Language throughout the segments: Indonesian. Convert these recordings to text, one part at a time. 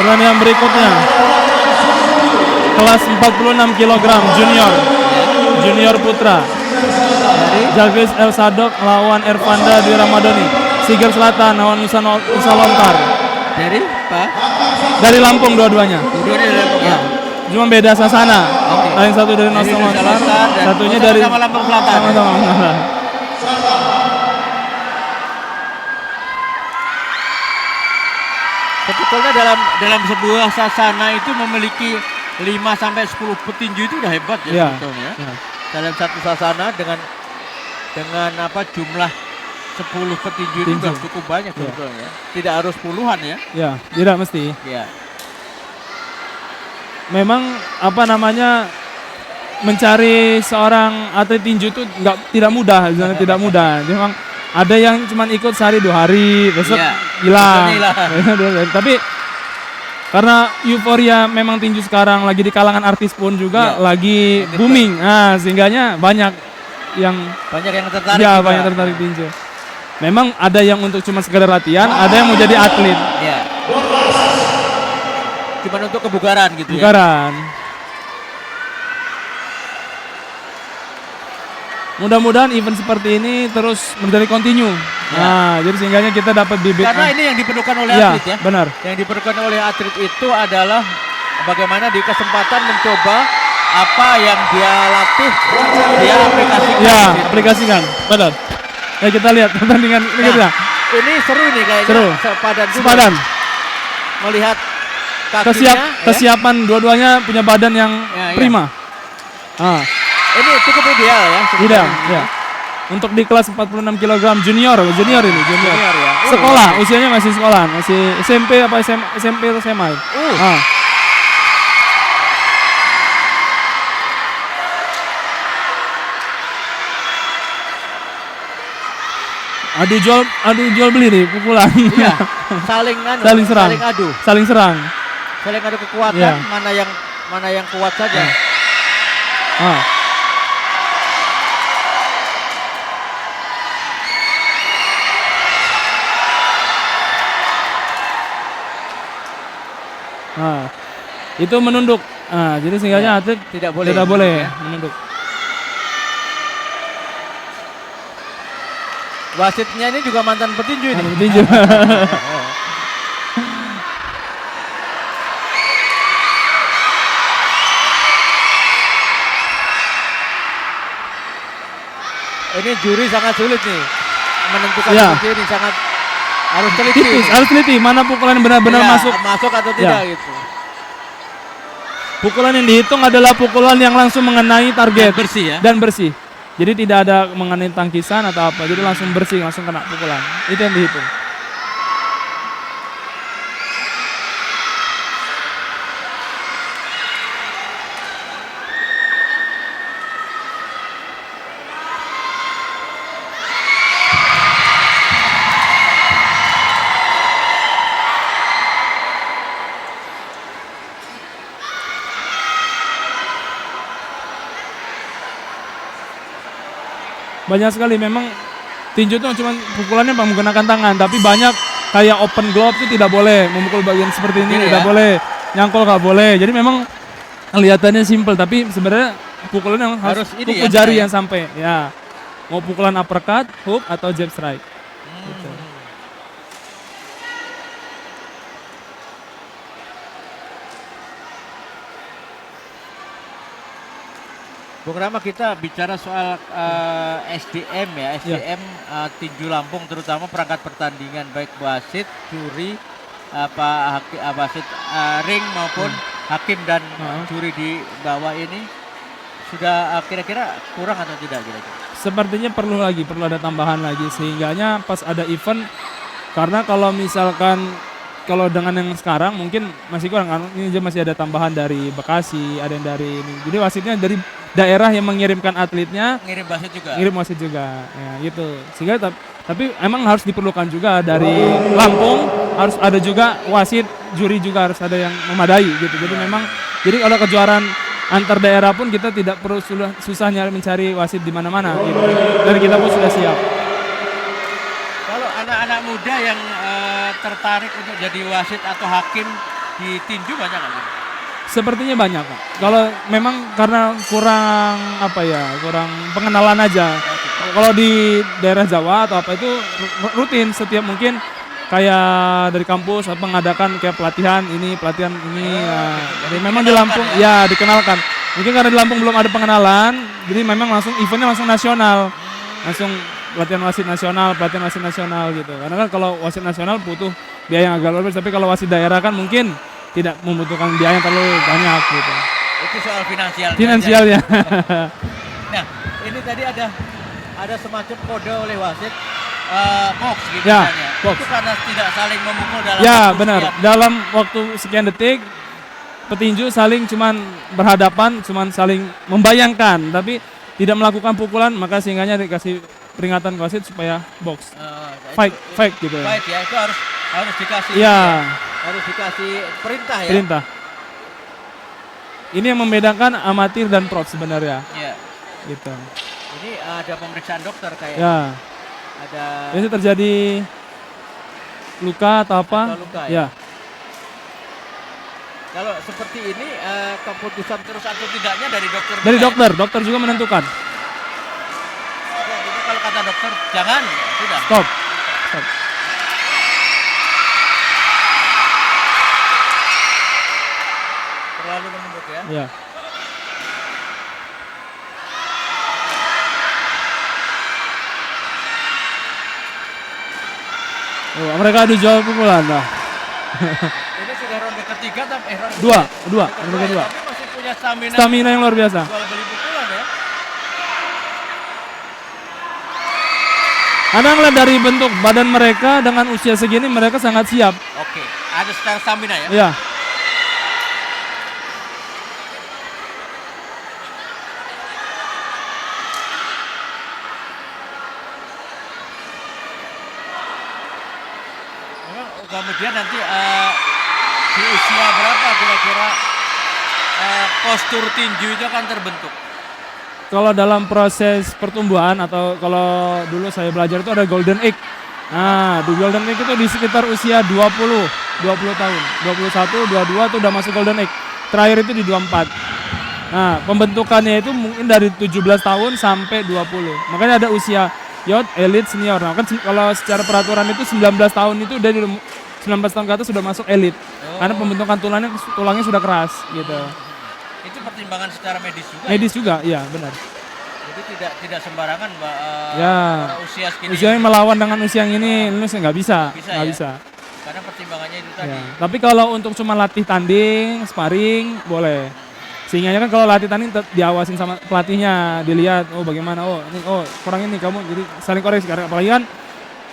Pertandingan berikutnya kelas 46 kg junior putra. Jagris El Sadok lawan Ervanda Dwi Ramadhani. Siger Selatan lawan Nusa Lontar. Dari Lampung dua-duanya. Dua-duanya dari Lampung ya. Cuma beda sasana. Yang satu dari Nusa Lontar, satunya dari Lampung Selatan. Sama-sama. Sebetulnya dalam sebuah sasana itu memiliki 5 sampai 10 petinju itu udah hebat ya sebetulnya. Ya. Dalam satu sasana dengan jumlah 10 petinju itu sudah cukup banyak sebetulnya. Tidak harus puluhan ya. Ya, tidak mesti. Ya. Memang mencari seorang atlet tinju itu tidak mudah, tidak mudah. Memang ada yang cuma ikut sehari 2 hari, besok hilang. Tapi karena euforia memang tinju sekarang lagi di kalangan artis pun juga lagi booming. Nah, sehingganya banyak yang tertarik. Ya, banyak tertarik tinju. Memang ada yang untuk cuma sekedar latihan, ada yang mau jadi atlet. Iya. Cuma untuk kebugaran gitu ya. Kebugaran. Mudah-mudahan event seperti ini terus menjadi continue. Ya. Nah, jadi sehingganya kita dapat bibit. Karena ini yang diperlukan oleh atlet ya. Benar. Yang diperlukan oleh atlet itu adalah bagaimana di kesempatan mencoba apa yang dia latih, dia aplikasikan. Ya, aplikasikan. Benar. Ya, kita lihat pertandingan berikutnya. Ini seru nih kayaknya. Seru. Sepadan. Melihat kakinya. Kesiapan dua-duanya punya badan yang prima. Ini cukup ideal ya. Ideal, ya. Untuk di kelas 46 kg junior ini. Ya. Sekolah, usianya masih sekolah, masih SMP apa SMP atau SMA. Adu jual beli nih pukulan. Iya. Saling serang. Saling adu kekuatan, mana yang kuat saja. Nah, itu menunduk. Nah, jadi sehingganya atlet tidak boleh menunduk. Wasitnya ini juga mantan petinju ini. Ini juri sangat sulit nih menentukan seperti ini, sangat harus teliti. Harus teliti mana pukulan benar-benar masuk atau tidak gitu. Pukulan yang dihitung adalah pukulan yang langsung mengenai target dan bersih. Jadi tidak ada mengenai tangkisan atau apa. Jadi langsung bersih, langsung kena pukulan. Itu yang dihitung. Banyak sekali memang tinju itu cuma pukulannya menggunakan tangan, tapi banyak kayak open glove itu tidak boleh memukul bagian seperti ini, tidak boleh nyangkul, nggak boleh. Jadi memang kelihatannya simple, tapi sebenarnya pukulan yang harus kuku jari yang sampai. Ya, mau pukulan uppercut, hook atau jab strike. Gitu. Bung Rama, kita bicara soal SDM ya, SDM tinju Lampung, terutama perangkat pertandingan baik wasit, juri, wasit ring maupun hakim dan juri di bawah ini sudah kira-kira kurang atau tidak kira-kira? Sepertinya perlu ada tambahan lagi sehingganya pas ada event, karena kalau misalkan dengan yang sekarang mungkin masih kurang, ini masih ada tambahan dari Bekasi, ada yang dari ini. Jadi wasitnya dari daerah yang mengirimkan atletnya, ngirim wasit juga, ya gitu. Sehingga tapi emang harus diperlukan juga dari Lampung, harus ada juga wasit, juri juga harus ada yang memadai gitu. Jadi memang, jadi kalau kejuaraan antar daerah pun kita tidak perlu susahnya mencari wasit di mana-mana gitu. Dan kita pun sudah siap. Kalau anak-anak muda yang tertarik untuk jadi wasit atau hakim di tinju banyak nggak gitu? Sepertinya banyak, Pak. Kalau memang karena kurang kurang pengenalan aja. Kalau di daerah Jawa atau apa itu rutin setiap mungkin kayak dari kampus mengadakan kayak pelatihan ini. Jadi memang di Lampung ya dikenalkan. Mungkin karena di Lampung belum ada pengenalan, jadi memang langsung eventnya langsung nasional. Langsung pelatihan wasit nasional gitu. Karena kan kalau wasit nasional butuh biaya yang agak luar biasa, tapi kalau wasit daerah kan mungkin tidak membutuhkan biaya yang terlalu banyak gitu. Itu soal finansial. Finansialnya. Nah, ini tadi ada semacam kode oleh wasit box gitu Ya, misalnya. box. Itu karena tidak saling memukul dalam Ya waktu benar. sekian. Dalam waktu sekian detik petinju saling cuman berhadapan, cuman saling membayangkan, tapi tidak melakukan pukulan, maka sehingganya dikasih peringatan ke wasit supaya box. Fight gitu ya. Fight ya, itu harus dikasih. Iya. Harus dikasih perintah ya. Perintah. Ini yang membedakan amatir dan pro sebenarnya. Iya. Gitu. Ini ada pemeriksaan dokter kayak. Ya. Ada Biasanya terjadi luka atau apa? Atau luka, ya. Kalau seperti ini keputusan terus atau tidaknya dari dokter. Dari juga ya? dokter juga menentukan. Jadi kalau kata dokter jangan, ya sudah. Stop. Terlalu lembut ya. Ya. Oh, mereka adu jual pukulan lah. Ini sudah ronde ketiga tapi ronde Dua. kedua ya, tapi masih punya Stamina yang luar biasa. jual beli pukulan ya. Anda ngeliat dari bentuk badan mereka dengan usia segini mereka sangat siap. Oke, ada secara stamina ya. Ya. Memang kemudian nanti di usia berapa kira-kira postur tinju itu akan terbentuk? Kalau dalam proses pertumbuhan atau kalau dulu saya belajar itu ada golden egg. Nah, di golden egg itu di sekitar usia 20 tahun. 21, 22 itu udah masuk golden egg. Terakhir itu di 24. Nah, pembentukannya itu mungkin dari 17 tahun sampai 20. Makanya ada usia youth, elite, senior. Nah, kan kalau secara peraturan itu 19 tahun itu udah 19 tahun ke atas sudah masuk elite. Karena pembentukan tulangnya sudah keras gitu. Itu pertimbangan secara medis juga. Medis juga, iya benar. Jadi tidak sembarangan Mbak Ya. usia segini. Usianya melawan dengan usia yang ini, lu nggak bisa, Bisa nggak ya? bisa. Karena pertimbangannya itu tadi. Ya. Tapi kalau untuk cuma latih tanding, sparring, boleh. Sehingga kan kalau latih tanding diawasin sama pelatihnya, dilihat, oh bagaimana, oh ini, oh kurang ini kamu, jadi saling koreksi. Karena apalagi kan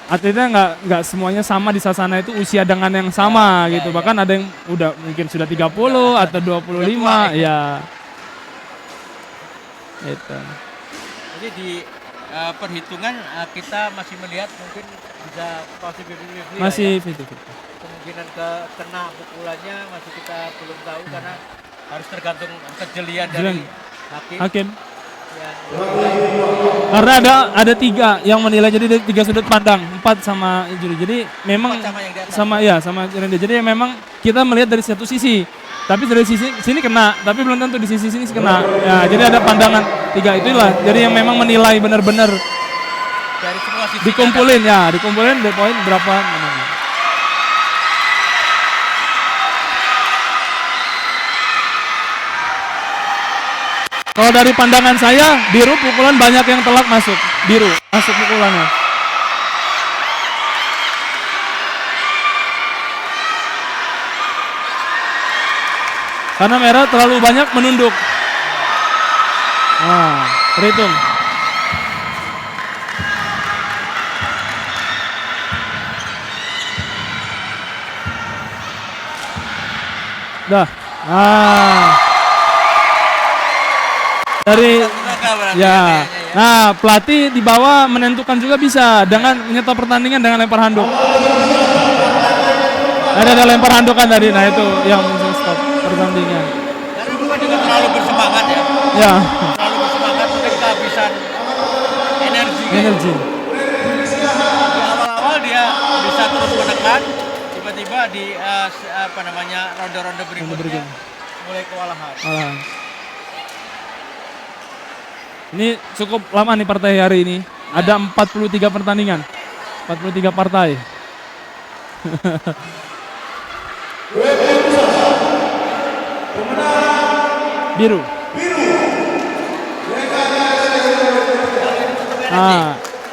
atletnya nggak semuanya sama di sasana itu usia dengan yang sama gitu. Bahkan ada yang udah mungkin sudah 30 atau 25, ya. Itu. Jadi di perhitungan kita masih melihat mungkin bisa Masih ya. 50-50. Kemungkinan kena pukulannya masih kita belum tahu karena harus tergantung kejelian dari Hakim. yang Karena ada 3 yang menilai, jadi 3 sudut pandang, 4 sama juri. Jadi memang sama yang di atas. sama yang dia. Jadi memang kita melihat dari satu sisi. Tapi dari sisi sini kena, tapi belum tentu di sisi sini kena. Ya, jadi ada pandangan 3 itulah. Jadi yang memang menilai benar-benar dari semua sisi dikumpulin dari poin berapa menang. Kalau dari pandangan saya, biru pukulan banyak yang telat masuk. Biru masuk pukulannya. Karena merah terlalu banyak menunduk. Nah, terhitung. Dah. Dari ya. Nah, pelatih di bawah menentukan juga bisa dengan menyetop pertandingan dengan lempar handuk. Ada lempar handuk kan tadi, nah itu yang stop pertandingan. Dan itu kan juga terlalu bersemangat ya. Ya. Terlalu bersemangat mungkin kehabisan energi. Energi. Di awal-awal dia bisa terus menekan, tiba-tiba tiba-tiba di apa namanya ronde-ronde berikutnya mulai kewalahan. Ini cukup lama nih partai hari ini. Ada 43 pertandingan. 43 partai. Biru.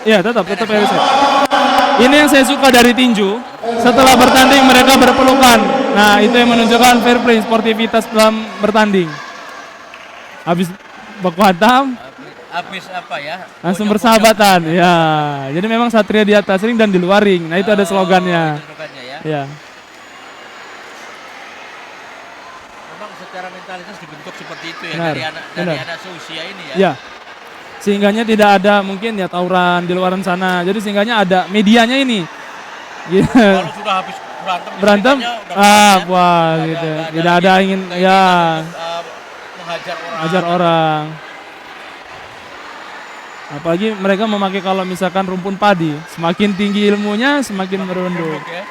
Iya tetap RSC. Ini yang saya suka dari tinju. Setelah bertanding mereka berpelukan. Nah itu yang menunjukkan fair play, sportivitas dalam bertanding. Habis baku hantam, habis apa ya? langsung bersahabatan. Ya, jadi memang satria di atas ring dan di luar ring. Nah itu ada slogannya. Itu slogannya ya. Ya. Memang secara mentalitas dibentuk seperti itu ya Benar, dari anak seusia ini ya. Ya. Sehingganya tidak ada mungkin ya tawuran di luaran sana. Jadi sehingganya ada medianya ini. Gitu. Kalau sudah habis berantem, puas gitu. Tidak ada ingin ya menghajar orang. Apalagi mereka memakai kalau misalkan rumpun padi, semakin tinggi ilmunya semakin merunduk. Ya.